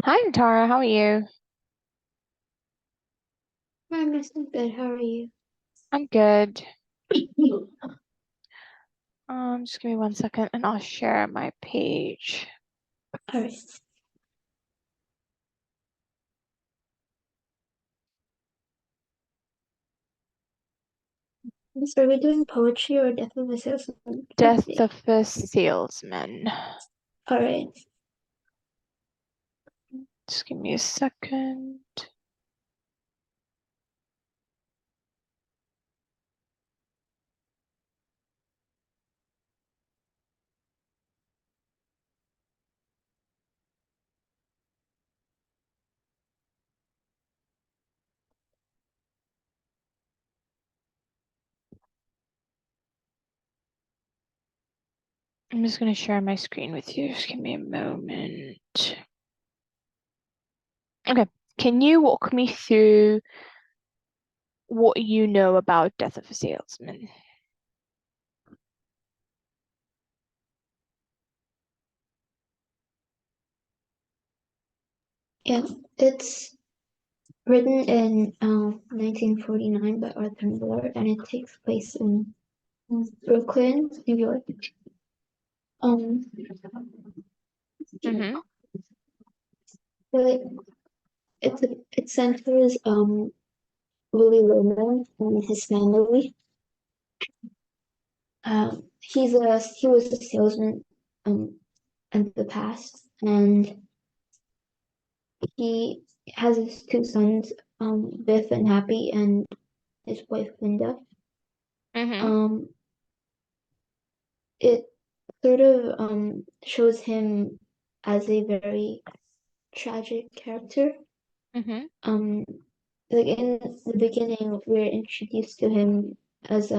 Hi, Tara. How are you? I'm missing good. How are you? I'm good. Just give me 1 second and I'll share my page. Alright. So are we doing poetry or death of a salesman for Death today? of a Salesman. Alright. Just give me a second. I'm just going to share my screen with you. Just give me a moment. Okay. Can you walk me through what you know about Death of a Salesman? Yeah, it's written in 1949 by Arthur Miller, and it takes place in Brooklyn, New York. Um, Mm-hmm. but it centers Willie Loman and his family. He was a salesman in the past, and he has his two sons, Biff and Happy, and his wife Linda. Mm-hmm. Um, it sort of shows him as a very tragic character. Mm-hmm. Um, like in the beginning, we're introduced to him as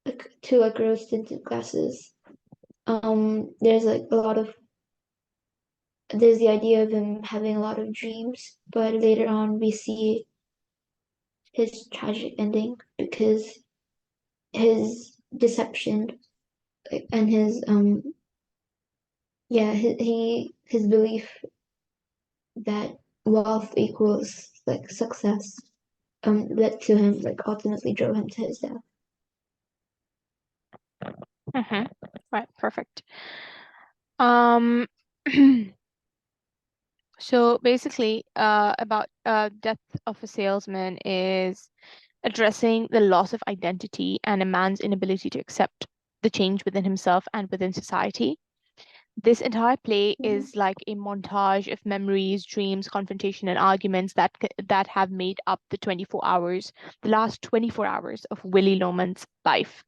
like two like rose tinted glasses. There's like a lot of there's the idea of him having a lot of dreams, but later on we see his tragic ending because his deception and his his belief that wealth equals like success led to him like ultimately drove him to his death. Mm-hmm. Right. Perfect. Um, so basically, about Death of a Salesman is addressing the loss of identity and a man's inability to accept the change within himself and within society. This entire play Mhm. is like a montage of memories, dreams, confrontation, and arguments that have made up the last 24 hours of Willie Loman's life.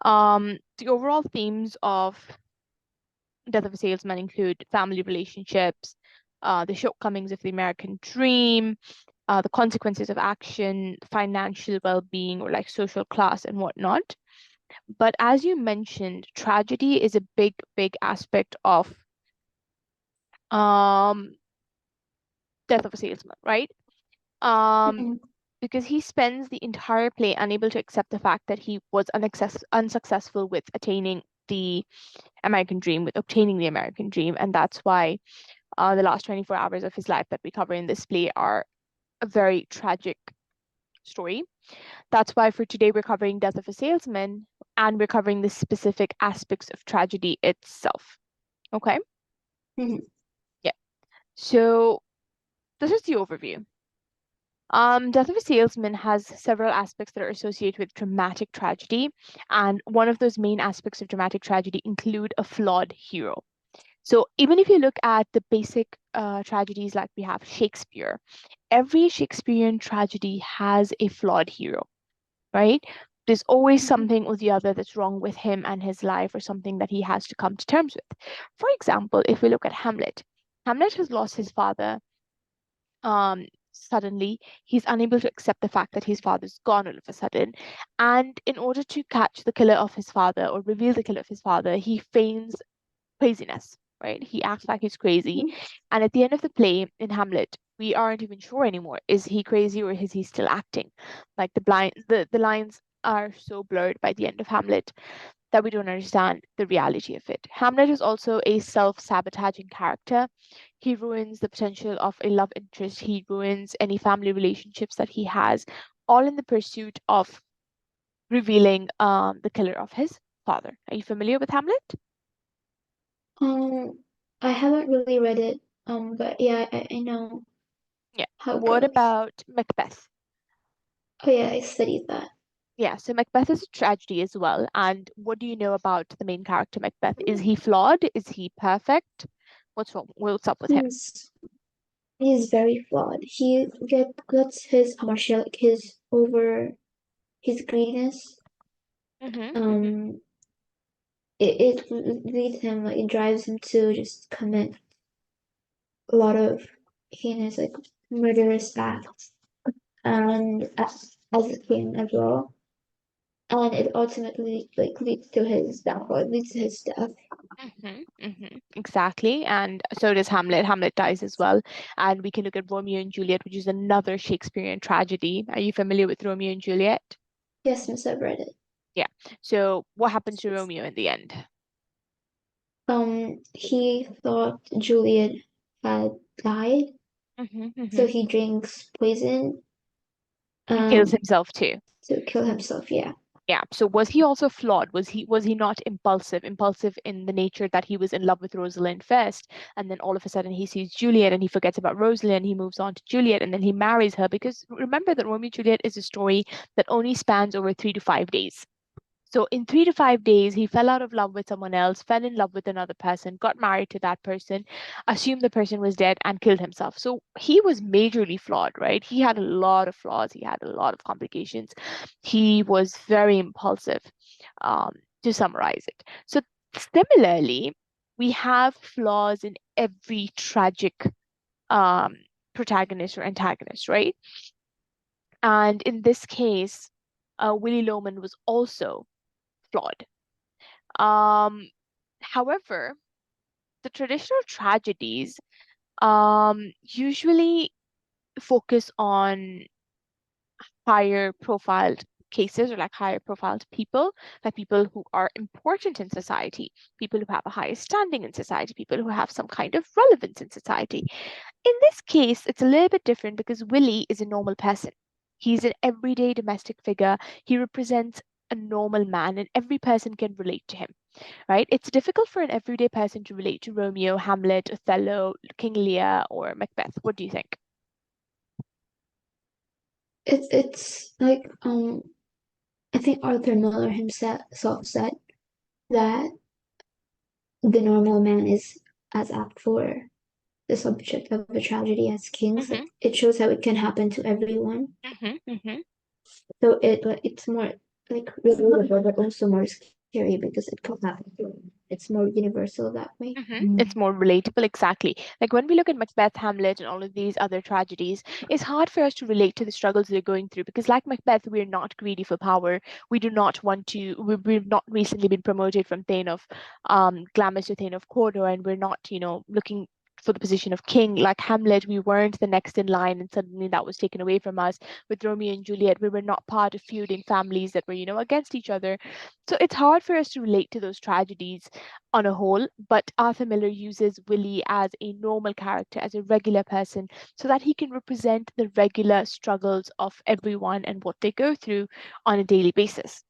The overall themes of Death of a Salesman include family relationships, the shortcomings of the American dream, the consequences of action, financial well-being, or like social class and whatnot. But as you mentioned, tragedy is a big, big aspect of um, Death of a Salesman, right? Um, Mhm. because he spends the entire play unable to accept the fact that he was unsuccessful with attaining the American dream, with obtaining the American dream, and that's why the last 24 hours of his life that we cover in this play are a very tragic story. That's why for today we're covering Death of a Salesman and we're covering the specific aspects of tragedy itself. Okay? Mhm. Yeah. So this is the overview. Death of a Salesman has several aspects that are associated with dramatic tragedy, and one of those main aspects of dramatic tragedy include a flawed hero. So even if you look at the basic tragedies like we have Shakespeare, every Shakespearean tragedy has a flawed hero, right? There's always Mhm. something or the other that's wrong with him and his life, or something that he has to come to terms with. For example, if we look at Hamlet, Hamlet has lost his father suddenly. He's unable to accept the fact that his father's gone all of a sudden. And in order to catch the killer of his father or reveal the killer of his father, he feigns craziness, right? He acts like he's crazy. Mhm. And at the end of the play in Hamlet, we aren't even sure anymore. Is he crazy or is he still acting? Like the lines are so blurred by the end of Hamlet that we don't understand the reality of it. Hamlet is also a self-sabotaging character. He ruins the potential of a love interest. He ruins any family relationships that he has, all in the pursuit of revealing the killer of his father. Are you familiar with Hamlet? Um, I haven't really read it, but yeah, I know Yeah. how it What goes. about Macbeth? Oh yeah, I studied that. Yeah, so Macbeth is a tragedy as well. And what do you know about the main character, Macbeth? Is he flawed? Is he perfect? What's wrong? What's up with him? He's he's very flawed. Gets his partial, like his greediness. Mm-hmm, mm-hmm, Um, it leads him, like it drives him to just commit a lot of heinous, like murderous acts, and as a king as well. And it ultimately like leads to his downfall. It leads to his death. mm-hmm, mm-hmm. Exactly. And so does Hamlet. Hamlet dies as well. And we can look at Romeo and Juliet, which is another Shakespearean tragedy. Are you familiar with Romeo and Juliet? Yes, Miss, I've read it. Yeah. So what happens to Romeo in the end? He thought Juliet had died, Mm-hmm, mm-hmm. so he drinks poison And kills um himself too. to kill himself. Yeah. Yeah. So was he also flawed? Was he not impulsive? Impulsive in the nature that he was in love with Rosalind first, and then all of a sudden he sees Juliet and he forgets about Rosalind, he moves on to Juliet, and then he marries her because remember that Romeo and Juliet is a story that only spans over 3 to 5 days. So in 3 to 5 days, he fell out of love with someone else, fell in love with another person, got married to that person, assumed the person was dead, and killed himself. So he was majorly flawed, right? He had a lot of flaws. He had a lot of complications. He was very impulsive, um, to summarize it. So similarly, we have flaws in every tragic um, protagonist or antagonist, right? And in this case, Willy Loman was also flawed. Um, However, the traditional tragedies usually focus on higher profiled cases or like higher profiled people, like people who are important in society, people who have a higher standing in society, people who have some kind of relevance in society. In this case, it's a little bit different because Willie is a normal person. He's an everyday domestic figure. He represents a normal man, and every person can relate to him, right? It's difficult for an everyday person to relate to Romeo, Hamlet, Othello, King Lear, or Macbeth. What do you think? It's like I think Arthur Miller himself said that the normal man is as apt for the subject of a tragedy as kings. Mm-hmm, Like it shows how it can happen to everyone. mm-hmm, mm-hmm. So it's more like relatable, but also more scary because it can happen to everyone. It's more universal that way. It's more relatable, exactly. Like when we look at Macbeth, Hamlet, and all of these other tragedies, it's hard for us to relate to the struggles they're going through because, like Macbeth, we're not greedy for power. We do not want to. We've not recently been promoted from Thane of Glamis to Thane of Cawdor, and we're not, looking for the position of king. Like Hamlet, we weren't the next in line, and suddenly that was taken away from us. With Romeo and Juliet, we were not part of feuding families that were, against each other. So it's hard for us to relate to those tragedies on a whole, but Arthur Miller uses Willie as a normal character, as a regular person, so that he can represent the regular struggles of everyone and what they go through on a daily basis.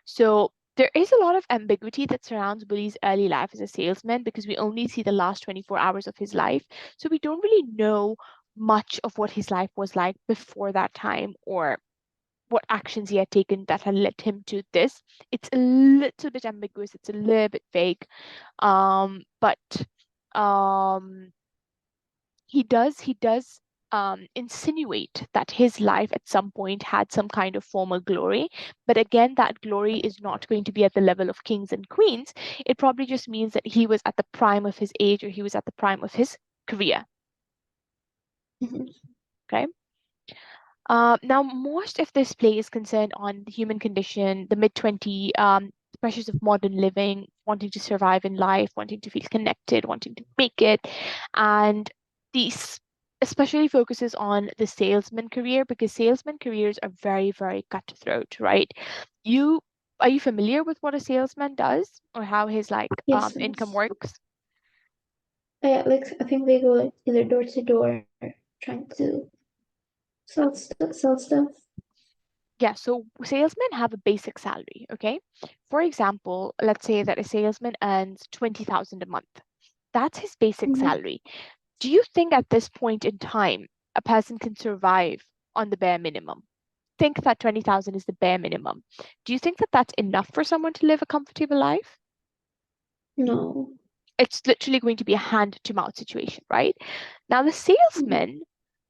So there is a lot of ambiguity that surrounds Willie's early life as a salesman because we only see the last 24 hours of his life. So we don't really know much of what his life was like before that time or what actions he had taken that had led him to this. It's a little bit ambiguous, it's a little bit vague. But um he does insinuate that his life at some point had some kind of former glory. But again, that glory is not going to be at the level of kings and queens. It probably just means that he was at the prime of his age or he was at the prime of his career. Mhm. Okay. Now, most of this play is concerned on the human condition, the mid-20, the pressures of modern living, wanting to survive in life, wanting to feel connected, wanting to make it. And these especially focuses on the salesman career because salesman careers are very, very cutthroat, right? You Are you familiar with what a salesman does or how his Yes, income yes. works? I think they go like either door to door trying to sell stuff. Yeah, so salesmen have a basic salary, okay? For example, let's say that a salesman earns 20,000 a month. That's his basic Mhm. salary. Do you think at this point in time a person can survive on the bare minimum? Think that 20,000 is the bare minimum. Do you think that that's enough for someone to live a comfortable life? No. It's literally going to be a hand to mouth situation, right? Now, the Mhm. salesman,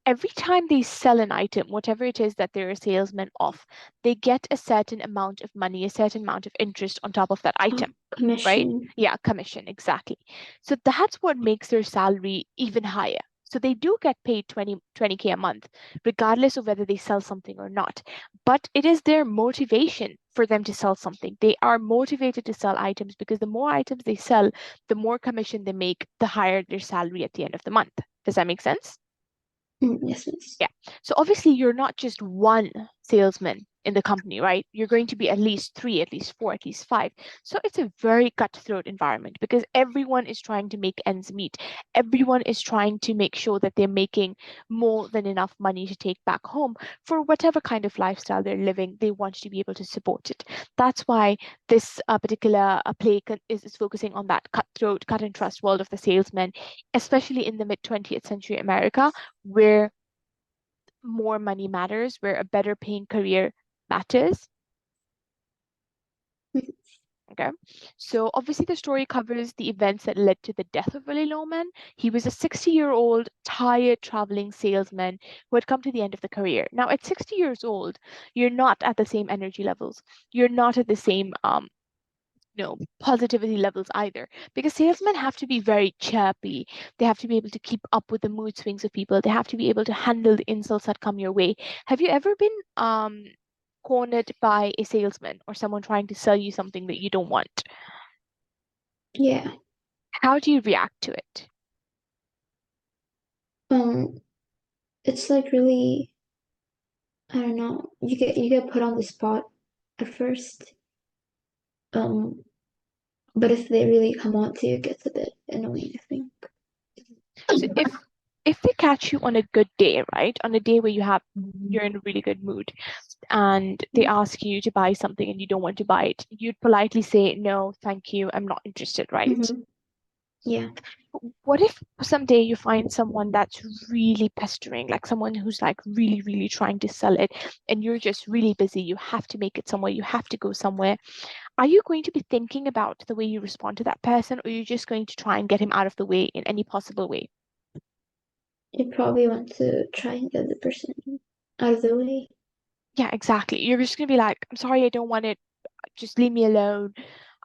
every time they sell an item, whatever it is that they're a salesman of, they get a certain amount of money, a certain amount of interest on top of that item, right? Commission. Yeah, commission, exactly. So that's what makes their salary even higher. So they do get paid 20K a month, regardless of whether they sell something or not. But it is their motivation for them to sell something. They are motivated to sell items because the more items they sell, the more commission they make, the higher their salary at the end of the month. Does that make sense? Yes, yes. Yeah. So obviously, you're not just one salesman in the company, right? You're going to be at least three, at least four, at least five. So it's a very cutthroat environment because everyone is trying to make ends meet. Everyone is trying to make sure that they're making more than enough money to take back home for whatever kind of lifestyle they're living. They want to be able to support it. That's why this particular is focusing on that cutthroat, cut and trust world of the salesman, especially in the mid 20th century America, where more money matters, where a better paying career matters. Mhm. Okay. So obviously the story covers the events that led to the death of Willie Loman. He was a 60-year-old tired traveling salesman who had come to the end of the career. Now at 60 years old, you're not at the same energy levels. You're not at the same positivity levels either, because salesmen have to be very chirpy. They have to be able to keep up with the mood swings of people. They have to be able to handle the insults that come your way. Have you ever been cornered by a salesman or someone trying to sell you something that you don't want? Yeah. How do you react to it? Um, it's like really, I don't know. You get put on the spot at first. Um, but if they really come on to you, it gets a bit annoying, I think. So if they catch you on a good day, right? On a day where you're in a really good mood and they ask you to buy something and you don't want to buy it, you'd politely say, no, thank you, I'm not interested, right? Mm-hmm. Yeah. What if someday you find someone that's really pestering, like someone who's like really, really trying to sell it, and you're just really busy, you have to make it somewhere, you have to go somewhere. Are you going to be thinking about the way you respond to that person, or are you just going to try and get him out of the way in any possible way? You probably want to try and get the person out of the way. Yeah, exactly. You're just gonna be like, I'm sorry, I don't want it. Just leave me alone.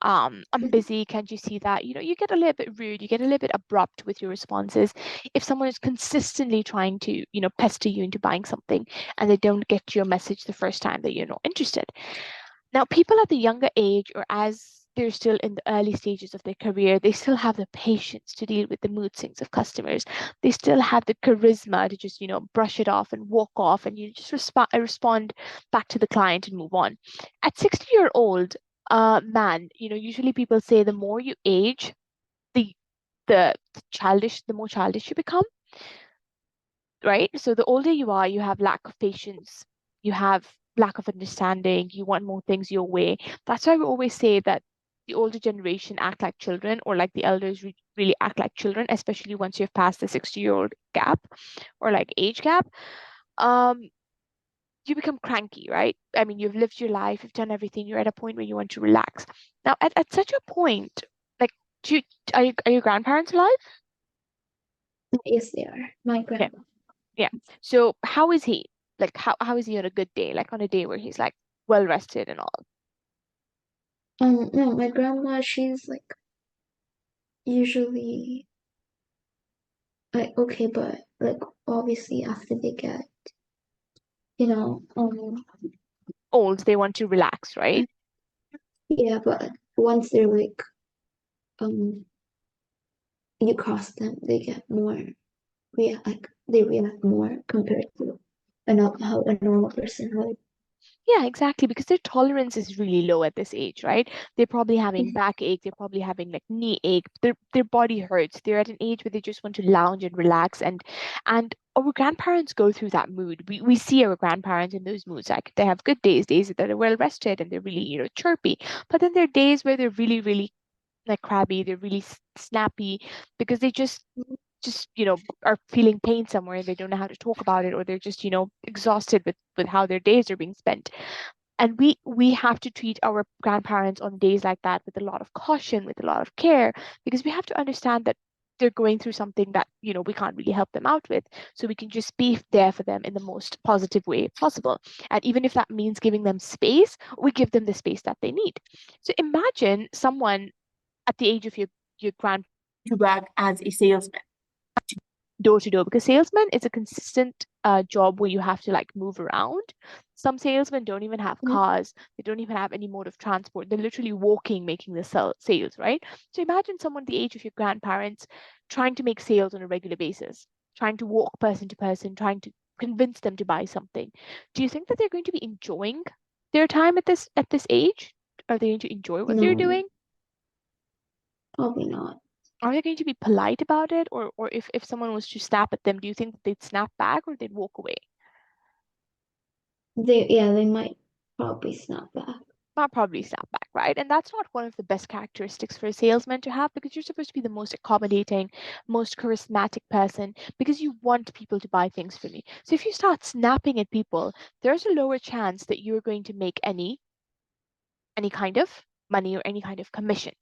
I'm Mhm. busy. Can't you see that? You get a little bit rude, you get a little bit abrupt with your responses. If someone is consistently trying to, pester you into buying something and they don't get your message the first time that you're not interested. Now, people at the younger age, or as they're still in the early stages of their career, they still have the patience to deal with the mood swings of customers. They still have the charisma to just, brush it off and walk off, and you just respond back to the client and move on. At 60-year-old man, usually people say the more you age, the the more childish you become, right? So the older you are, you have lack of patience, you have lack of understanding, you want more things your way. That's why we always say that the older generation act like children, or like the elders really act like children, especially once you've passed the 60-year-old gap or like age gap. Um, you become cranky, right? I mean, you've lived your life, you've done everything, you're at a point where you want to relax. Now, at such a point, like, do you, are your grandparents alive? Yes, they are. My Yeah. grandma. Yeah. So how is he? Like how is he on a good day? Like on a day where he's like well rested and all. No, my grandma, she's like usually like okay, but like obviously after they get, you know, Old, they want to relax, right? yeah, but once they're like, um, you cross them, they get more, they react more compared to how a normal person would. Yeah, exactly, because their tolerance is really low at this age, right? They're probably having Mhm. backache, they're probably having like knee ache, their body hurts. They're at an age where they just want to lounge and relax, and our grandparents go through that mood. We see our grandparents in those moods. Like they have good days, days that are well rested and they're really, chirpy. But then there are days where they're really, really like crabby, they're really snappy because they just are feeling pain somewhere and they don't know how to talk about it, or they're just exhausted with how their days are being spent. And we have to treat our grandparents on days like that with a lot of caution, with a lot of care, because we have to understand that they're going through something that we can't really help them out with, so we can just be there for them in the most positive way possible. And even if that means giving them space, we give them the space that they need. So imagine someone at the age of your grand to work as a salesman, door to door, because salesman is a consistent job where you have to like move around. Some salesmen don't even have Mhm. cars, they don't even have any mode of transport, they're literally walking making the sales, right? So imagine someone the age of your grandparents trying to make sales on a regular basis, trying to walk person to person, trying to convince them to buy something. Do you think that they're going to be enjoying their time at this age? Are they going to enjoy what they're No, doing? probably not. Are they going to be polite about it? Or if someone was to snap at them, do you think that they'd snap back or they'd walk away? They might probably snap back. Not probably snap back, right? And that's not one of the best characteristics for a salesman to have, because you're supposed to be the most accommodating, most charismatic person, because you want people to buy things from you. So if you start snapping at people, there's a lower chance that you're going to make any kind of money or any kind of commission.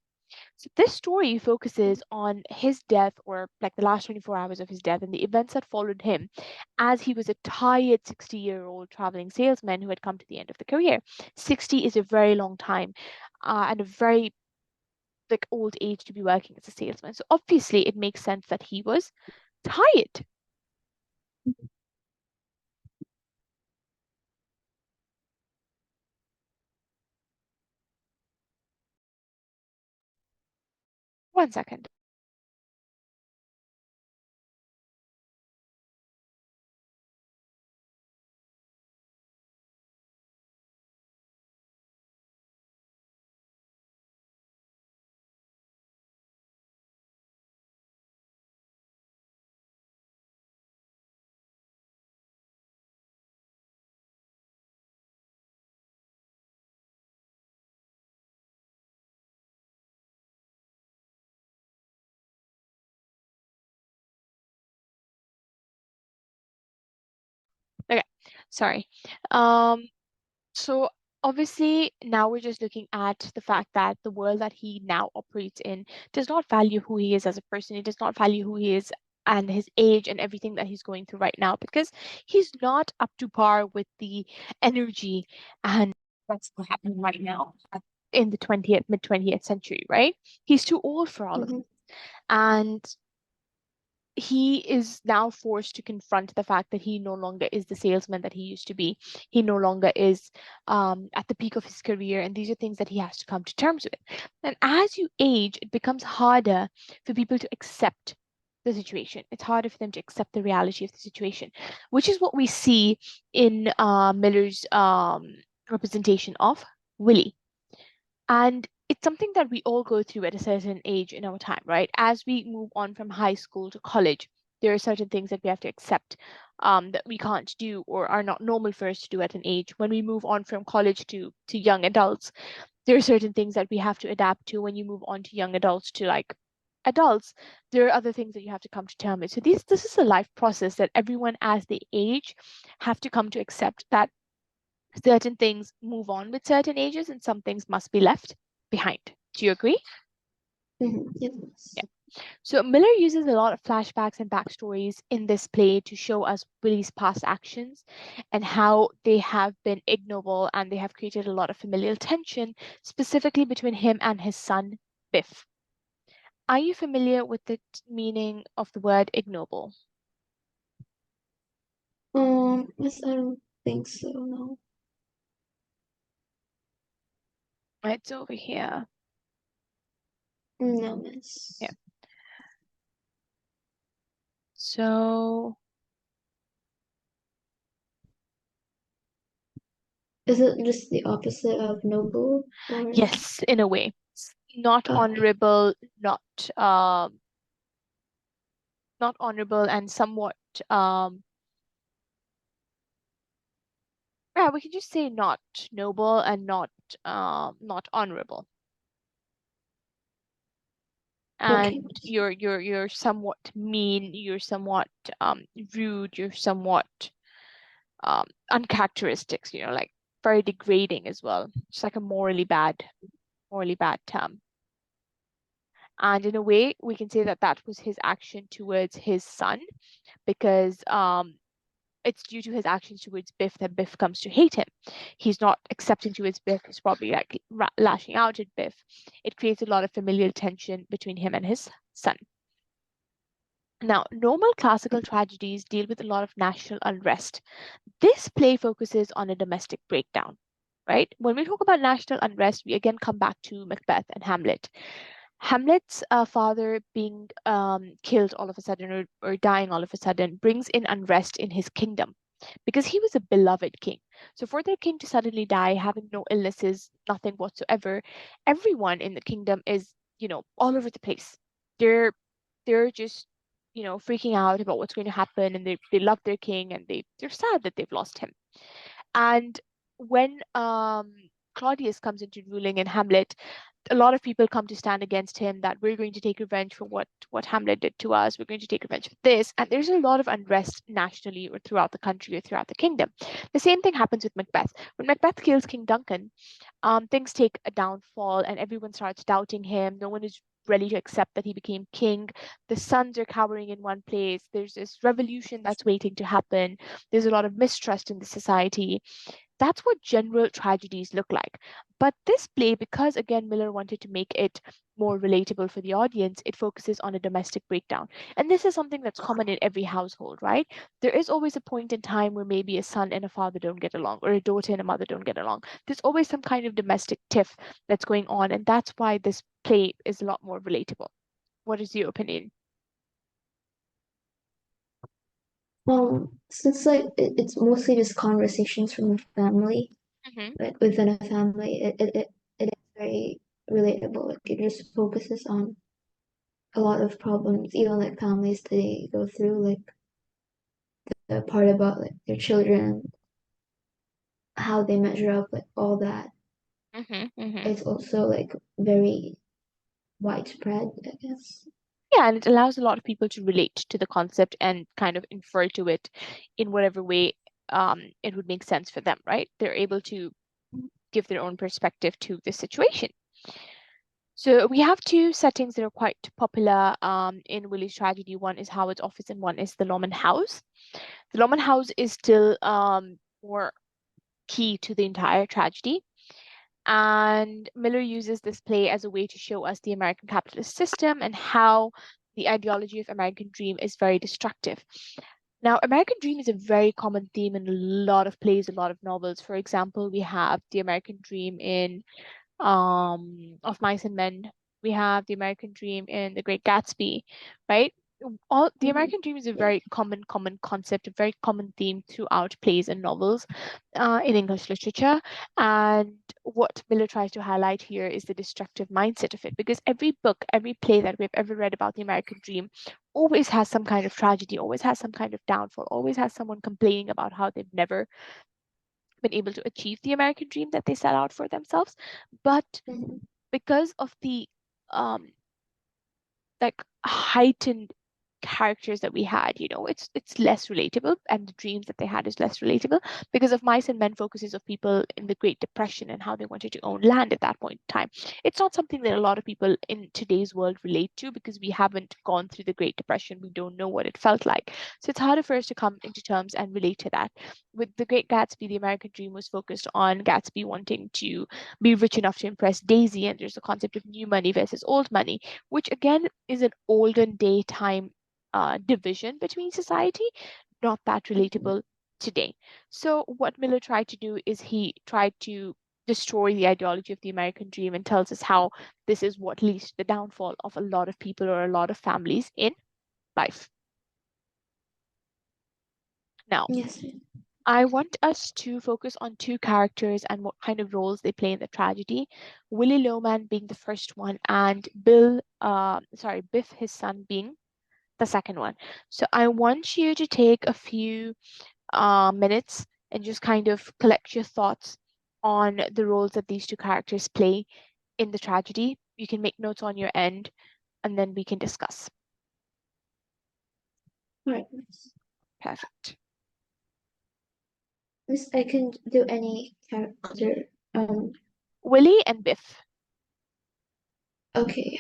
So this story focuses on his death, or like the last 24 hours of his death, and the events that followed him as he was a tired 60-year-old traveling salesman who had come to the end of the career. 60 is a very long time, and a very like old age to be working as a salesman. So obviously it makes sense that he was tired. One second. Okay, sorry. Um, So obviously now we're just looking at the fact that the world that he now operates in does not value who he is as a person. It does not value who he is and his age and everything that he's going through right now, because he's not up to par with the energy and that's what's happening right now in the 20th, mid 20th century, right? He's too old for all of Mhm. it. And he is now forced to confront the fact that he no longer is the salesman that he used to be. He no longer is at the peak of his career, and these are things that he has to come to terms with. And as you age, it becomes harder for people to accept the situation. It's harder for them to accept the reality of the situation, which is what we see in Miller's representation of Willie. And it's something that we all go through at a certain age in our time, right? As we move on from high school to college, there are certain things that we have to accept that we can't do or are not normal for us to do at an age. When we move on from college to young adults, there are certain things that we have to adapt to. When you move on to young adults to like adults, there are other things that you have to come to terms with. So this is a life process that everyone as they age have to come to accept, that certain things move on with certain ages and some things must be left behind. Do you agree? Mhm. Yes. Yeah. So Miller uses a lot of flashbacks and backstories in this play to show us Willie's past actions and how they have been ignoble, and they have created a lot of familial tension, specifically between him and his son, Biff. Are you familiar with the meaning of the word ignoble? Yes, I don't think so, no. It's over here. No, Yeah. miss. So Is it just the opposite of noble or Yes, in a way. Not okay. honorable, not honorable and somewhat yeah, we can just say not noble and not honorable. Okay. And you're somewhat mean, you're somewhat rude, you're somewhat uncharacteristics, like very degrading as well. It's like a morally bad term. And in a way, we can say that that was his action towards his son, because it's due to his actions towards Biff that Biff comes to hate him. He's not accepting towards Biff, he's probably like lashing out at Biff. It creates a lot of familial tension between him and his son. Now, normal classical tragedies deal with a lot of national unrest. This play focuses on a domestic breakdown, right? When we talk about national unrest, we again come back to Macbeth and Hamlet. Hamlet's father being killed all of a sudden, or dying all of a sudden, brings in unrest in his kingdom because he was a beloved king. So for their king to suddenly die, having no illnesses, nothing whatsoever, everyone in the kingdom is, all over the place. They're just, freaking out about what's going to happen, and they love their king, and they're sad that they've lost him. And when Claudius comes into ruling in Hamlet, a lot of people come to stand against him, that we're going to take revenge for what Hamlet did to us. We're going to take revenge for this. And there's a lot of unrest nationally or throughout the country or throughout the kingdom. The same thing happens with Macbeth. When Macbeth kills King Duncan, things take a downfall and everyone starts doubting him. No one is ready to accept that he became king. The sons are cowering in one place. There's this revolution that's waiting to happen. There's a lot of mistrust in the society. That's what general tragedies look like. But this play, because again, Miller wanted to make it more relatable for the audience, it focuses on a domestic breakdown. And this is something that's common in every household, right? There is always a point in time where maybe a son and a father don't get along, or a daughter and a mother don't get along. There's always some kind of domestic tiff that's going on. And that's why this play is a lot more relatable. What is your opinion? Since like it's mostly just conversations from the family, Mm-hmm, like within a family, it is very relatable. Like it just focuses on a lot of problems, even like families they go through, like the part about like their children, how they measure up, like all that. mm-hmm, mm-hmm. It's also like very widespread, I guess. Yeah, and it allows a lot of people to relate to the concept and kind of infer to it in whatever way it would make sense for them, right? They're able to give their own perspective to the situation. So we have two settings that are quite popular in Willie's tragedy. One is Howard's office, and one is the Norman House. The Norman House is still more key to the entire tragedy. And Miller uses this play as a way to show us the American capitalist system and how the ideology of American dream is very destructive. Now, American dream is a very common theme in a lot of plays, a lot of novels. For example, we have the American dream in Of Mice and Men. We have the American dream in The Great Gatsby, right? All the Mhm. American dream is a very common concept, a very common theme throughout plays and novels in English literature. And what Miller tries to highlight here is the destructive mindset of it, because every book, every play that we've ever read about the American dream always has some kind of tragedy, always has some kind of downfall, always has someone complaining about how they've never been able to achieve the American dream that they set out for themselves. But Mhm. because of the um like heightened characters that we had, it's less relatable, and the dreams that they had is less relatable. Because of Mice and Men focuses of people in the Great Depression and how they wanted to own land at that point in time. It's not something that a lot of people in today's world relate to, because we haven't gone through the Great Depression. We don't know what it felt like. So it's harder for us to come into terms and relate to that. With The Great Gatsby, the American dream was focused on Gatsby wanting to be rich enough to impress Daisy, and there's a concept of new money versus old money, which again is an olden day time division between society, not that relatable today. So what Miller tried to do is he tried to destroy the ideology of the American dream and tells us how this is what leads to the downfall of a lot of people or a lot of families in life. Now, Yes. I want us to focus on two characters and what kind of roles they play in the tragedy. Willie Loman being the first one, and Biff, his son, being the second one. So I want you to take a few minutes and just kind of collect your thoughts on the roles that these two characters play in the tragedy. You can make notes on your end, and then we can discuss. All right, Miss. Perfect. Miss, I can do any character. Willie and Biff. Okay.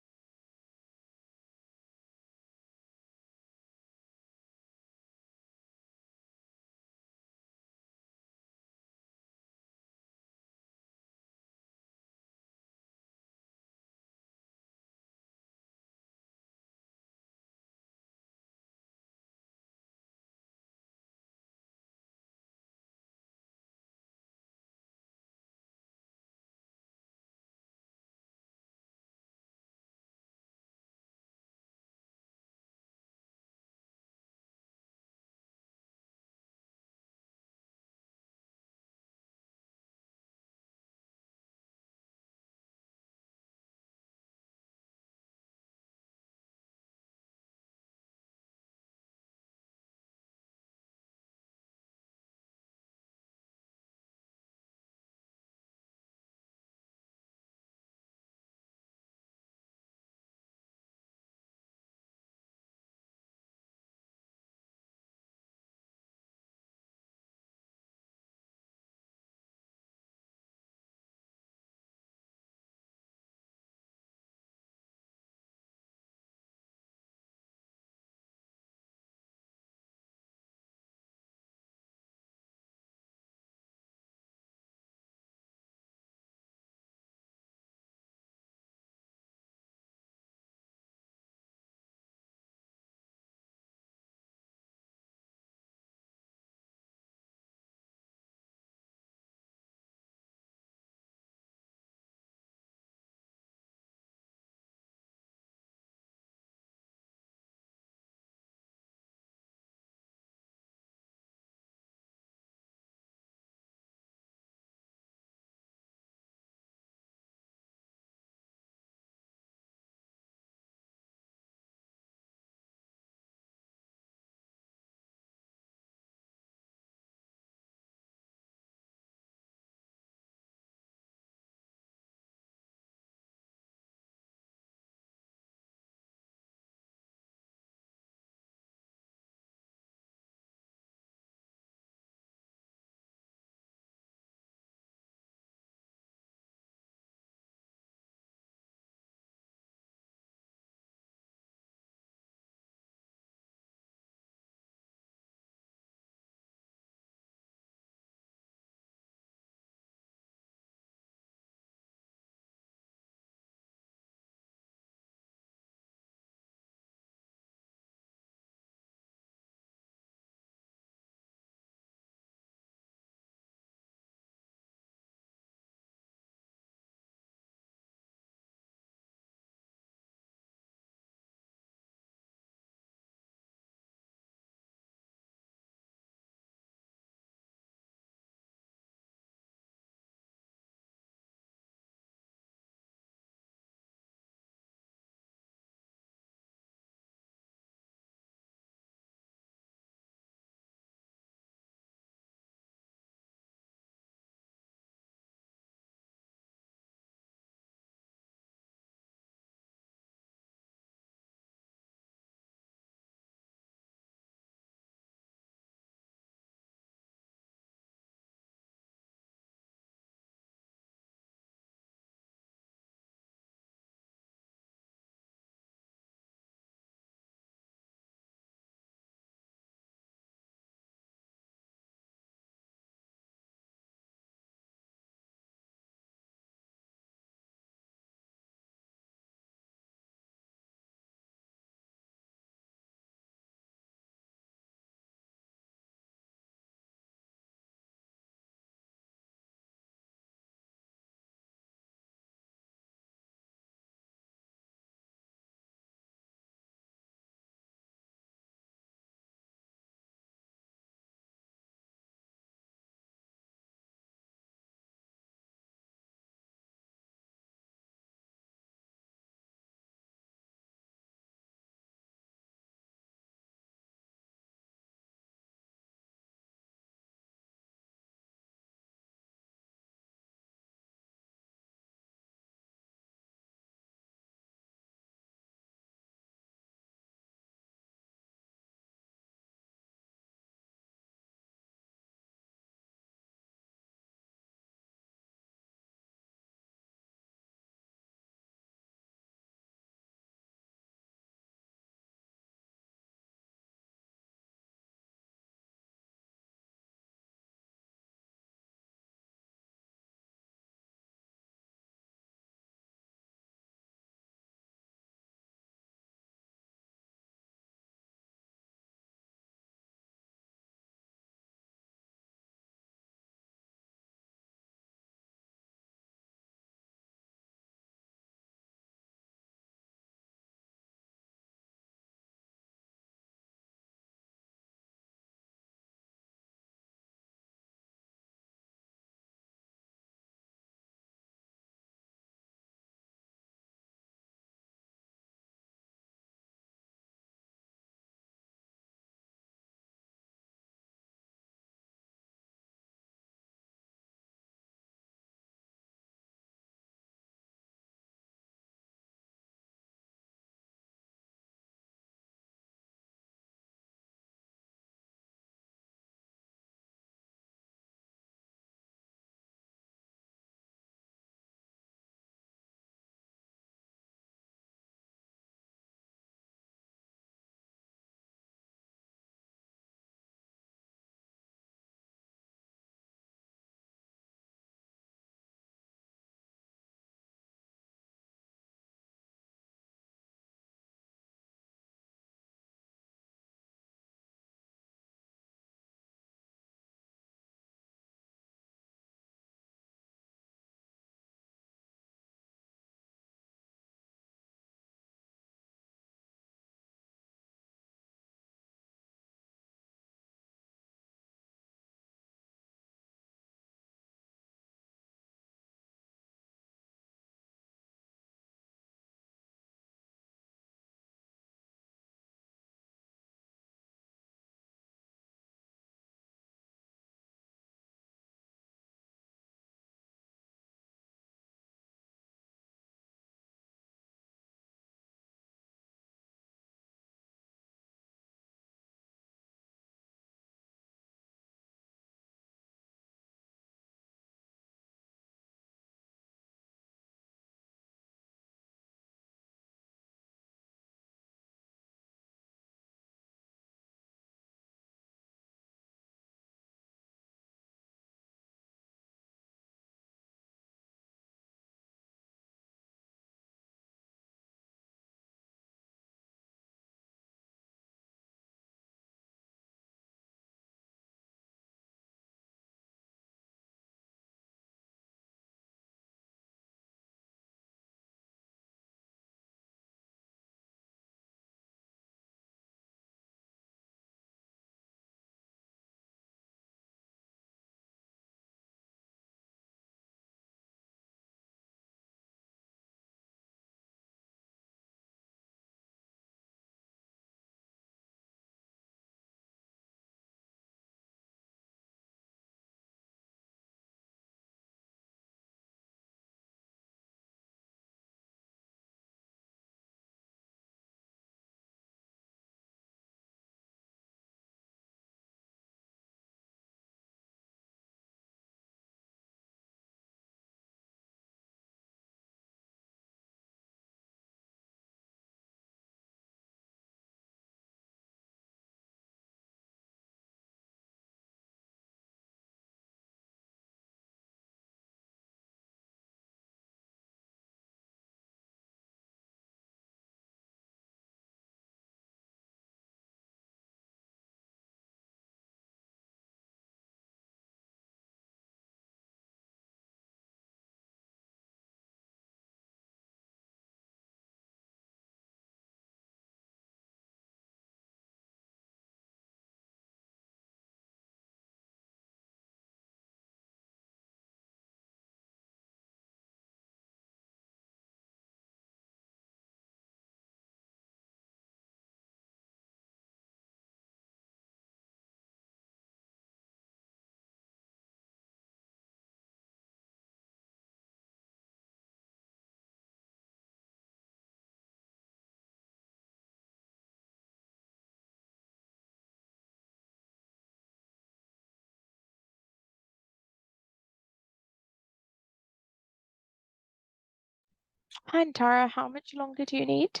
And Tara, how much longer do you need?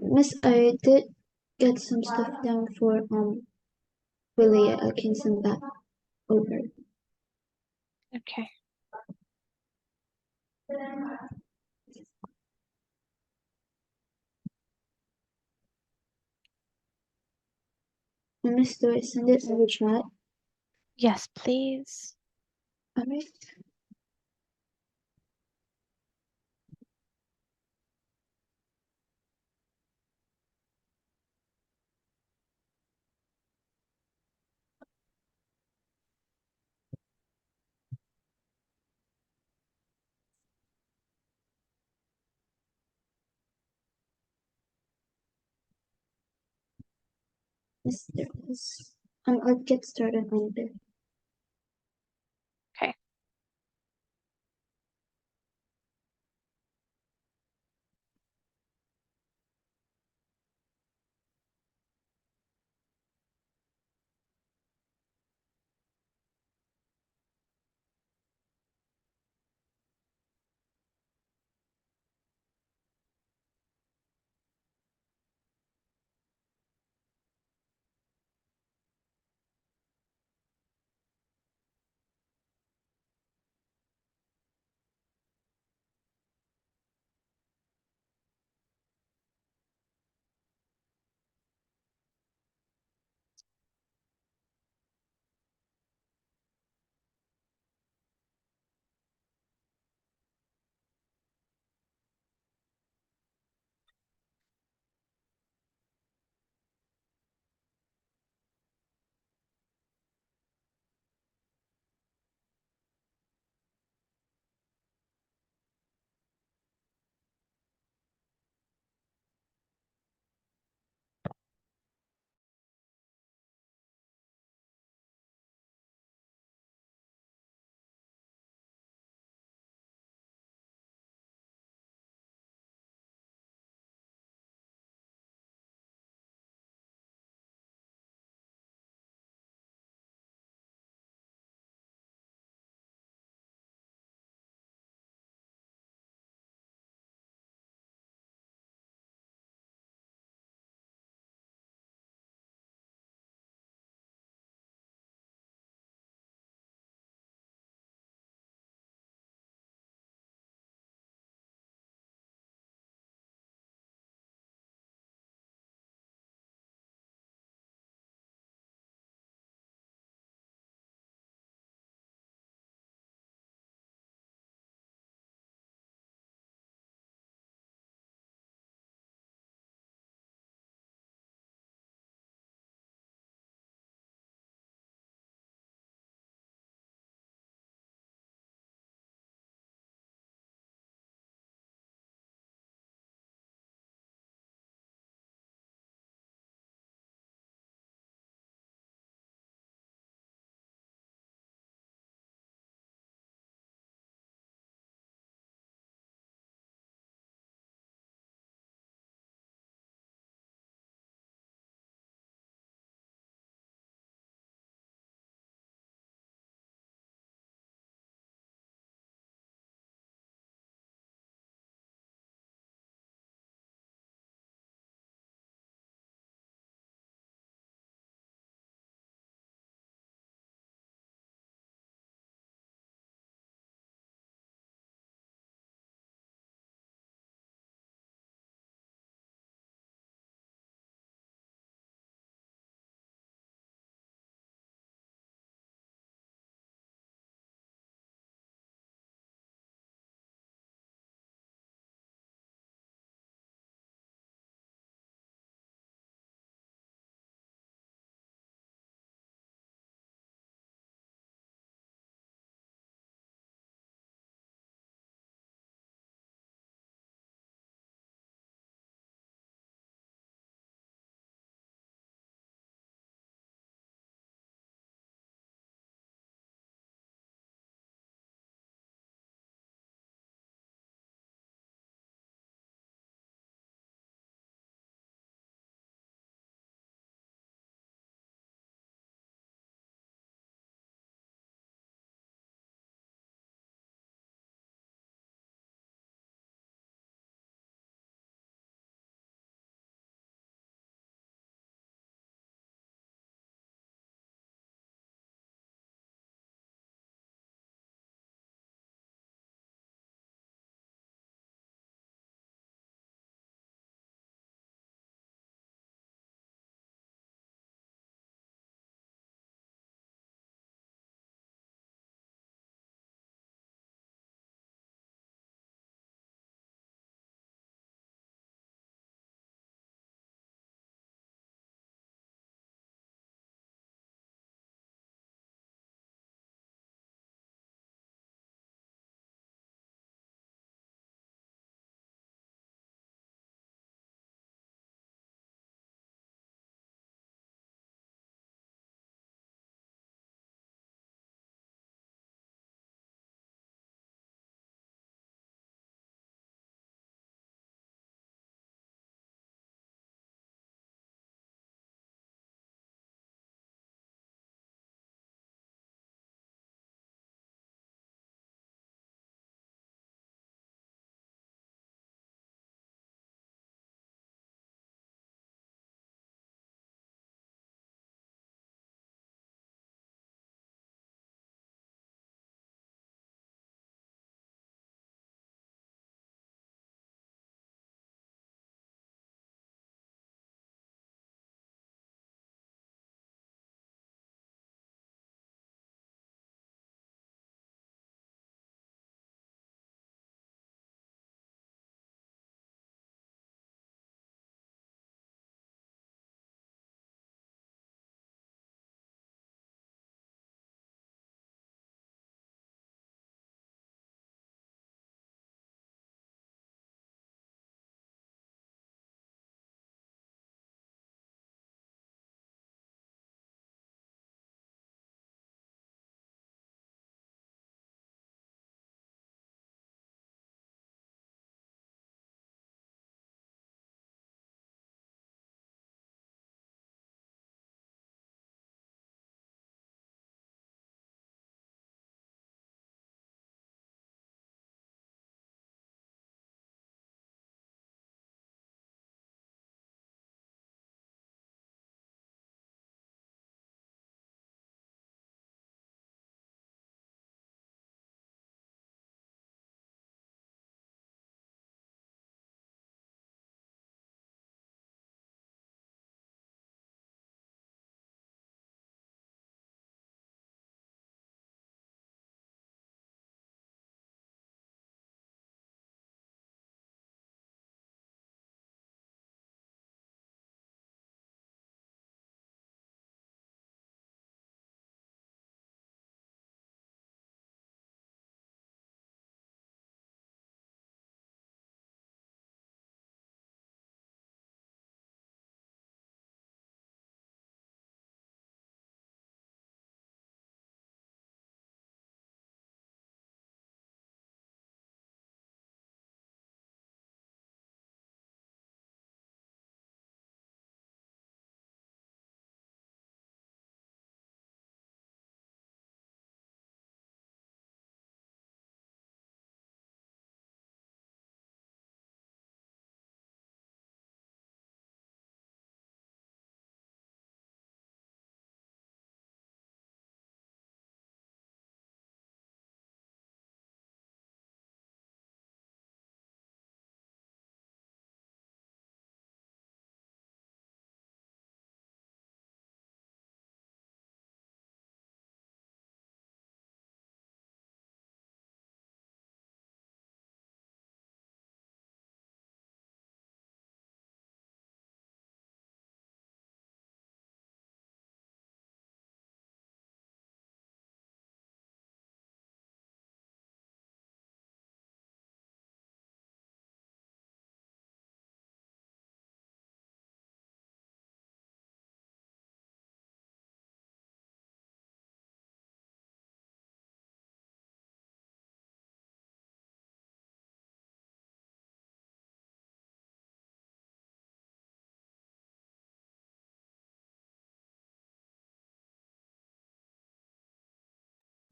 Miss, I did get some stuff down for Willie. I can send that over. Okay. Miss, do I send it in the chat? Yes, please. Alright. Yes, there is. I'll get started on it. Okay.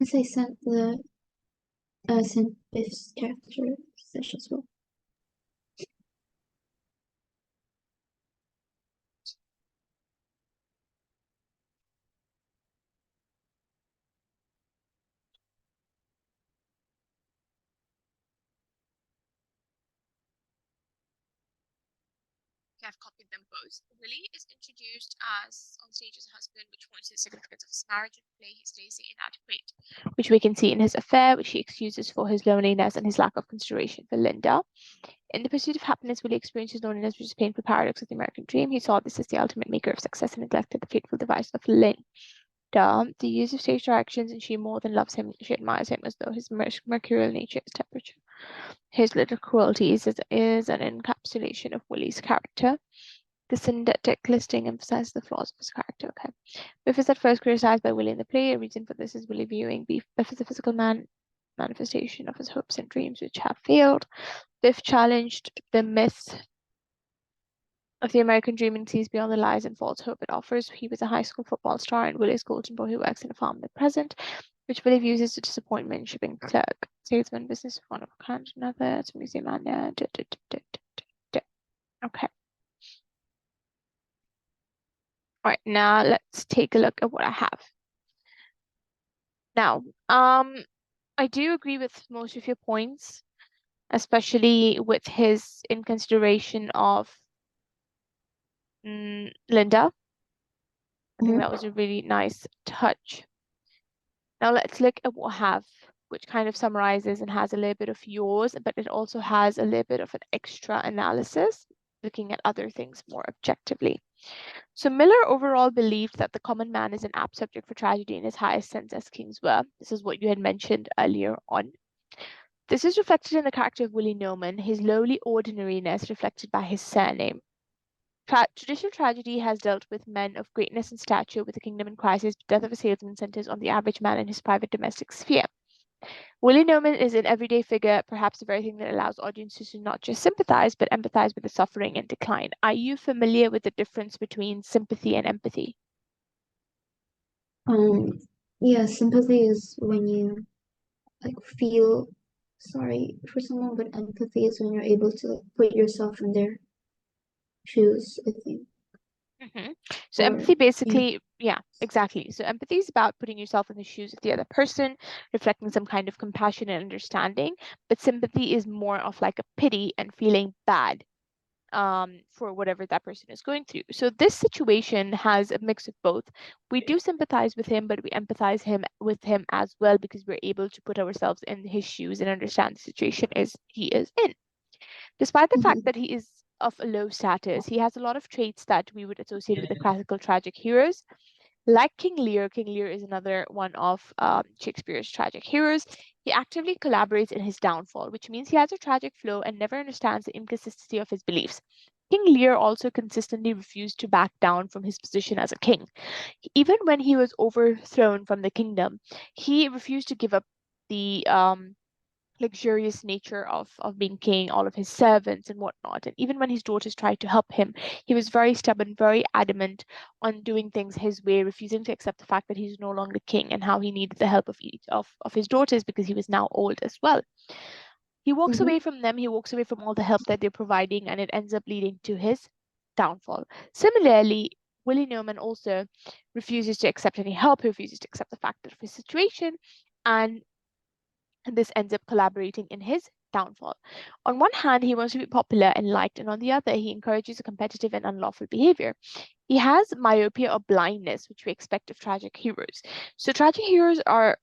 As I sent Biff's character sketch as well. I've copied them both. Willie is introduced as on stage as a husband, which points to the significance of his marriage and play he's lazy inadequate, which we can see in his affair, which he excuses for his loneliness and his lack of consideration for Linda. In the pursuit of happiness, Willie experiences loneliness, which is a painful paradox of the American dream. He saw this as the ultimate maker of success and neglected the fateful device of Linda. The use of stage directions, and she more than loves him, she admires him as though his mercurial nature is temperature. His little cruelties is an encapsulation of Willie's character. The synthetic listing emphasizes the flaws of his character. Okay. Biff is at first criticized by Willie in the play. A reason for this is Willie viewing Biff as a physical manifestation of his hopes and dreams which have failed. Biff challenged the myth of the American dream and sees beyond the lies and false hope it offers. He was a high school football star, and Willie's golden boy who works in a farm in the present, which Willie views as a disappointment. Shipping clerk, salesman, business one of a kind, another, it's a museum man. Okay. All right, now let's take a look at what I have. Now, I do agree with most of your points, especially with his in consideration of Linda. I think that was a really nice touch. Now let's look at what I have, which kind of summarizes and has a little bit of yours, but it also has a little bit of an extra analysis, looking at other things more objectively. So Miller overall believed that the common man is an apt subject for tragedy in his highest sense, as kings were. This is what you had mentioned earlier on. This is reflected in the character of Willie Norman, his lowly ordinariness reflected by his surname. Traditional tragedy has dealt with men of greatness and stature with the kingdom in crisis, but death of a salesman centers on the average man in his private domestic sphere. Willie Norman is an everyday figure, perhaps the very thing that allows audiences to not just sympathize, but empathize with the suffering and decline. Are you familiar with the difference between sympathy and empathy? Yeah, sympathy is when you like feel sorry for someone, but empathy is when you're able to like, put yourself in their shoes, I think. So Or empathy yeah. basically, yeah, exactly. So empathy is about putting yourself in the shoes of the other person, reflecting some kind of compassion and understanding. But sympathy is more of like a pity and feeling bad for whatever that person is going through. So this situation has a mix of both. We do sympathize with him, but we empathize with him as well because we're able to put ourselves in his shoes and understand the situation he is in. Despite the fact Mhm. that he is of a low status, he has a lot of traits that we would associate with the classical tragic heroes. Like King Lear is another one of Shakespeare's tragic heroes. He actively collaborates in his downfall, which means he has a tragic flow and never understands the inconsistency of his beliefs. King Lear also consistently refused to back down from his position as a king. Even when he was overthrown from the kingdom, he refused to give up the luxurious nature of being king, all of his servants and whatnot. And even when his daughters tried to help him, he was very stubborn, very adamant on doing things his way, refusing to accept the fact that he's no longer king and how he needed the help of each of his daughters because he was now old as well. He walks away Mhm. from them, he walks away from all the help that they're providing, and it ends up leading to his downfall. Similarly, Willie Newman also refuses to accept any help, he refuses to accept the fact of his situation, and this ends up collaborating in his downfall. On one hand, he wants to be popular and liked, and on the other, he encourages a competitive and unlawful behavior. He has myopia or blindness, which we expect of tragic heroes. So, tragic heroes are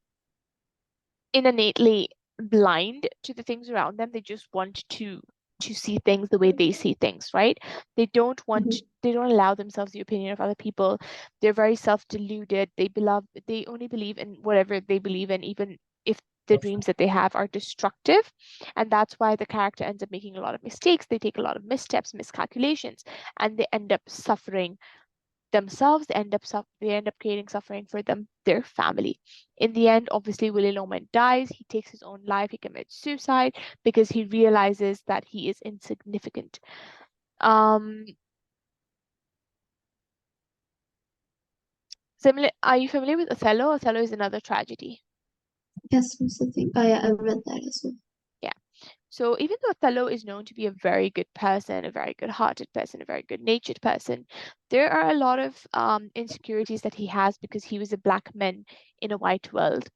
innately blind to the things around them. They just want to see things the way they see things, right? Mhm. They don't allow themselves the opinion of other people. They're very self-deluded. They only believe in whatever they believe in, even if the dreams that they have are destructive. And that's why the character ends up making a lot of mistakes. They take a lot of missteps, miscalculations, and they end up suffering themselves. They end up creating suffering for their family. In the end, obviously Willie Loman dies. He takes his own life. He commits suicide because he realizes that he is insignificant. um Similar, are you familiar with Othello? Othello is another tragedy. Yes, Miss, I think. Oh yeah, I read that as well. Yeah. So even though Othello is known to be a very good person, a very good-hearted person, a very good-natured person, there are a lot of insecurities that he has because he was a black man in a white world.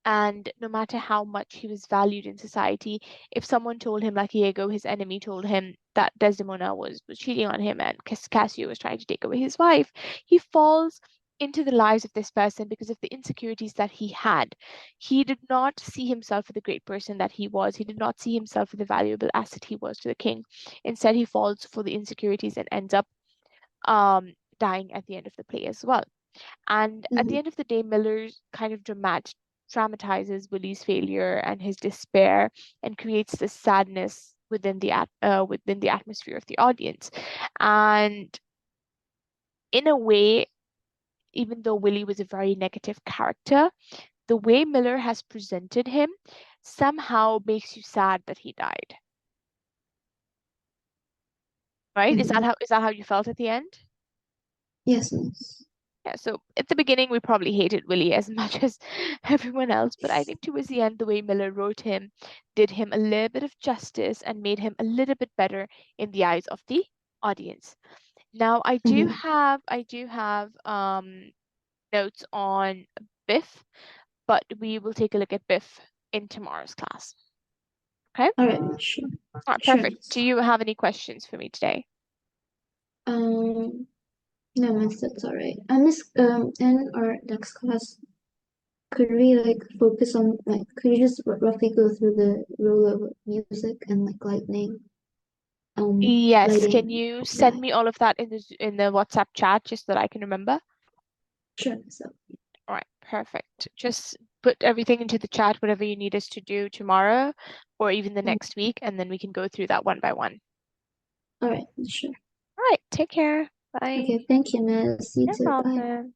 And no matter how much he was valued in society, if someone told him, like Iago, his enemy, told him that Desdemona was cheating on him and Cassio was trying to take away his wife, he falls into the lives of this person because of the insecurities that he had. He did not see himself for the great person that he was. He did not see himself for the valuable asset he was to the king. Instead, he falls for the insecurities and ends up dying at the end of the play as well. And at the Mm-hmm. end of the day, Miller's kind of dramatizes Willie's failure and his despair and creates this sadness within the atmosphere of the audience. And in a way, even though Willie was a very negative character, the way Miller has presented him somehow makes you sad that he died. Right? Mm-hmm. Is that how you felt at the end? Yes, Miss. Yeah, so at the beginning we probably hated Willie as much as everyone else, but I think towards the end the way Miller wrote him did him a little bit of justice and made him a little bit better in the eyes of the audience. Now Mm-hmm. I do have notes on Biff, but we will take a look at Biff in tomorrow's class. Okay? All right, Miss. Sure. All right, Sure, perfect. Do Miss. you have any questions for me today? Um, no, Miss, that's all right. Miss, in our next class, could we like focus on like could you just roughly go through the role of music and like Yes, can lighting you send that? me all of that in in the WhatsApp chat just so that I can remember? Sure. So, All right, perfect. Just put everything into the chat, whatever you need us to do tomorrow or even the mm, next week, and then we can go through that one by one. all right, sure. All right, take care. Bye. Okay, thank you, Miss. You No too. Bye. problem.